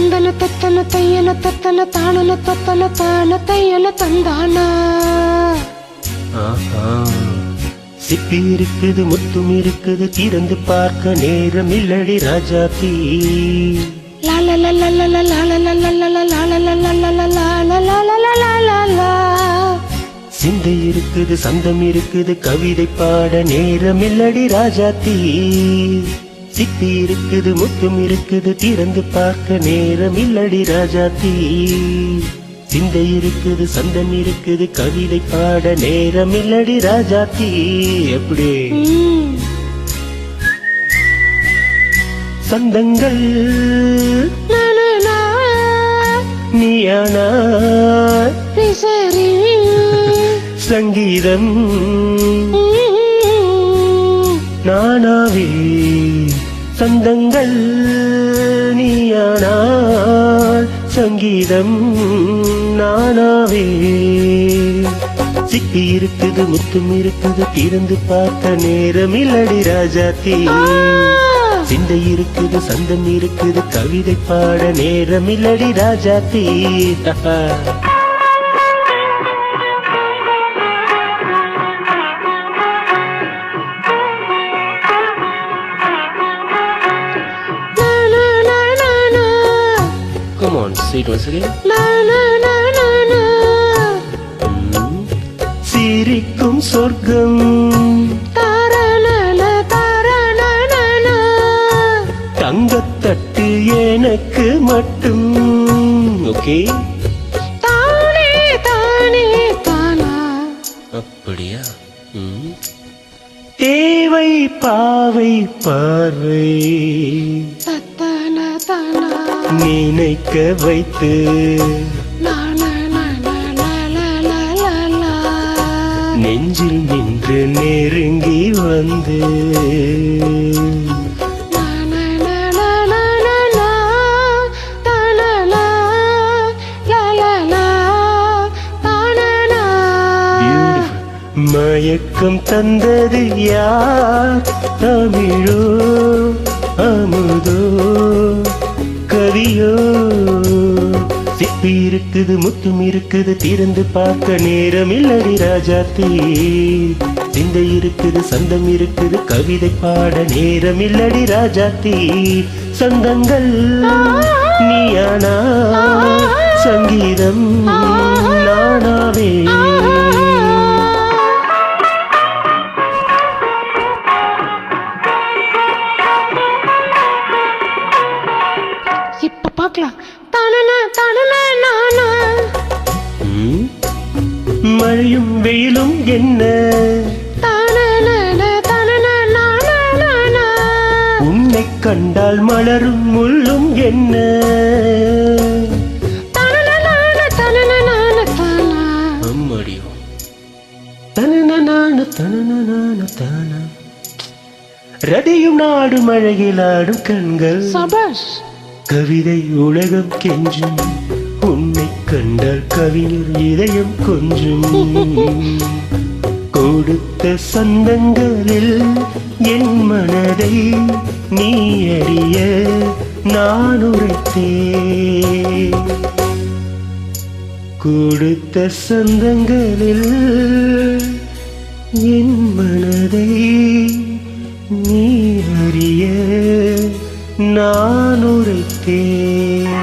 தந்தன தத்தன தையன தத்தன தானன தத்தன தான தையன தந்தானா. சிப்பி இருக்குது முத்தும் இருக்குது திறந்து பார்க்க நேரம் இல்லடி ராஜாத்தி. சிந்தை இருக்குது சந்தம் இருக்குது கவிதை பாட நேரம் இல்லடி ராஜாத்தி. சிப்பி இருக்குது முத்தும் இருக்குது திறந்து பார்க்க நேரம் இல்லடி ராஜாத்தி. சிந்தை இருக்குது சந்தம் இருக்குது கவிதை பாட நேரம் இல்லடி ராஜாத்தி. எப்படி சந்தங்கள் நீயானா சங்கீதம் நானாவே. சந்தங்கள் நீயானால் சங்கீதம் நானாவே. சிப்பி இருக்குது முத்தும் இருக்குது திறந்து பார்க்க நேரம் இல்லடி ராஜாத்தி. சிந்தை இருக்குது சந்தம் இருக்குது கவிதை பாட நேரம் இல்லடி Rajathi. Come on, say it once again. சிரிக்கும் சொர்க்கம் தங்கத்தட்டு எனக்கு மட்டும். ஓகே தானே தானே தானா. அப்படியா? தேவை பாவை பார்வை நினைக்க வைத்து நெஞ்சில் நின்று நெருங்கி வந்து மயக்கம் தந்தது யார்? தமிழோ அமுதோ கவியோ? சிப்பி இருக்குது முத்தும் இருக்குது திறந்து பார்க்க நேரம் இல்லடி ராஜாத்தி. சிந்தை இருக்குது சந்தம் இருக்குது கவிதை பாட நேரம் இல்லடி ராஜாத்தி. சந்தங்கள் நீயானா சங்கீதம் நானாவே. இப்ப பார்க்கலாம். தானனா தானனா நானா. மழையும் வெயிலும் என்ன தானனா தானனா நானா நானா. உன்னை கண்டால் மலரும் முள்ளும் என்ன தானனா தானனா நானா தானா. அம்மடியோ தனன தனன தானா. ரதியும் நாடு மழையில் ஆடும் கண்கள் சபாஷ். கவிதை உலகம் கெஞ்சும் உன்னை கண்டால் கவிஞர் இதயம் கொஞ்சும். கொடுத்த சந்தங்களில் என் மனதை நீ அறிய நான் உரைத்தேன். கொடுத்த சந்தங்களில் என் மனதை நீ அறிய நான் உரைத்தேன்.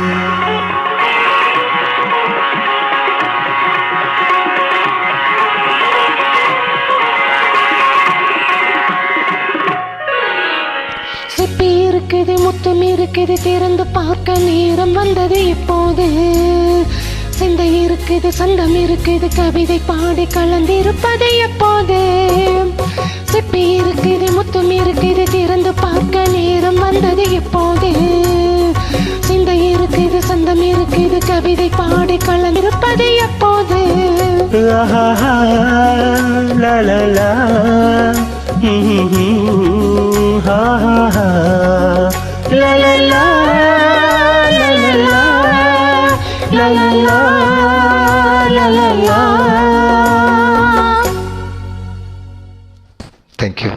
சிப்பி இருக்குது முத்தம் இருக்குது திறந்து பார்க்க நேரம் வந்தது இப்போது. சிந்தை இருக்குது சந்தம் இருக்குது கவிதை பாடி கலந்திருப்பது எப்போது. சிப்பி இருக்குது முத்தம் இருக்குது திறந்து பார்க்க நேரம் வந்தது எப்போது. சிந்தை இருக்குது சந்தம் இருக்குது கவிதை பாடி கலந்திருப்பது எப்போது. லா லா லா ha ha ha la la la la la la la la la la la la. Thank you.